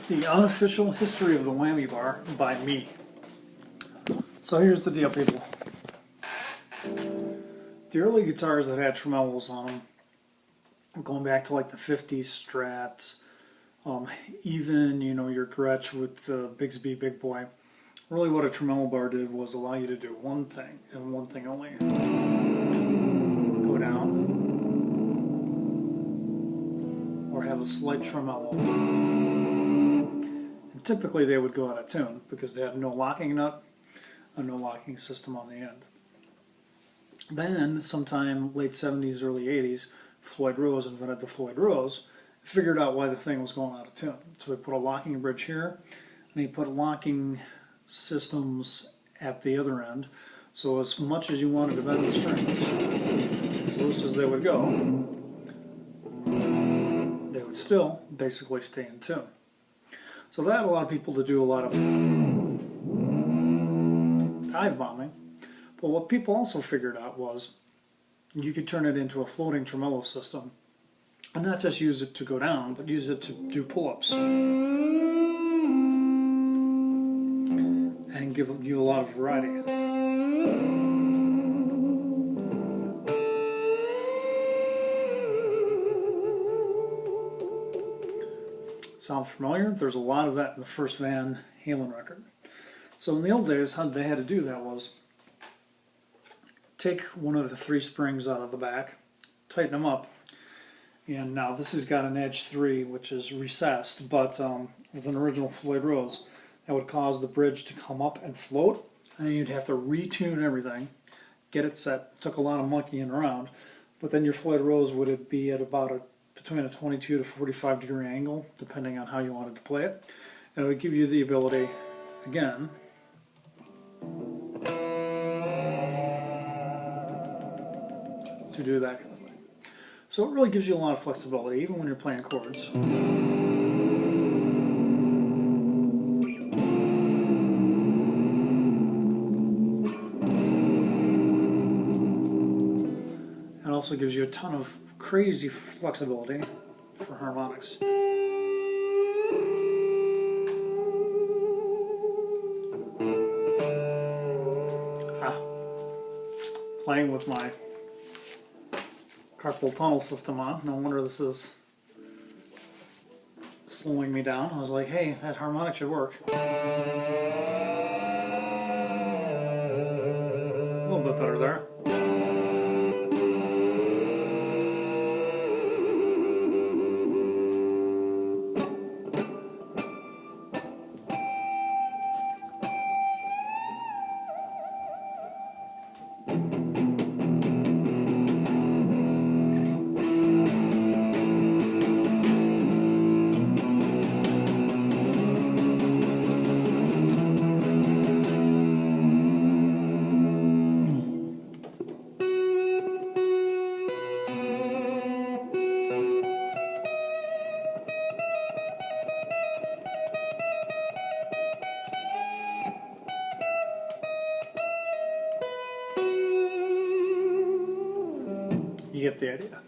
The unofficial history of the whammy bar by me. So here's the deal, people. The early guitars that had tremolos on them, going back to like the 50s Strats, even your Gretsch with the Bigsby Big Boy, really what a tremolo bar did was allow you to do one thing and one thing only. Go down or have a slight tremolo. And typically they would go out of tune because they had no locking nut, a no locking system on the end. Then, sometime late 70s, early 80s, Floyd Rose invented the Floyd Rose, figured out why the thing was going out of tune. So he put a locking bridge here, and he put locking systems at the other end. So as much as you wanted to bend the strings, as loose as they would go, they would still basically stay in tune. So that allowed people to do a lot of dive bombing. But what people also figured out was you could turn it into a floating tremolo system and not just use it to go down, but use it to do pull-ups and give you a lot of variety. Sound familiar? There's a lot of that in the first Van Halen record. So in the old days, how they had to do that was take one of the 3 springs out of the back, tighten them up, and now this has got an edge 3 which is recessed, but with an original Floyd Rose that would cause the bridge to come up and float, and you'd have to retune everything, get it set. Took a lot of monkeying around, but then your Floyd Rose would be at about between a 22 to 45 degree angle depending on how you wanted to play it, and it would give you the ability again to do that kind of thing. So it really gives you a lot of flexibility, even when you're playing chords. It also gives you a ton of crazy flexibility for harmonics. Playing with my carpal tunnel system on. No wonder this is slowing me down. I was like, hey, that harmonic should work. A little bit better there. You get the idea.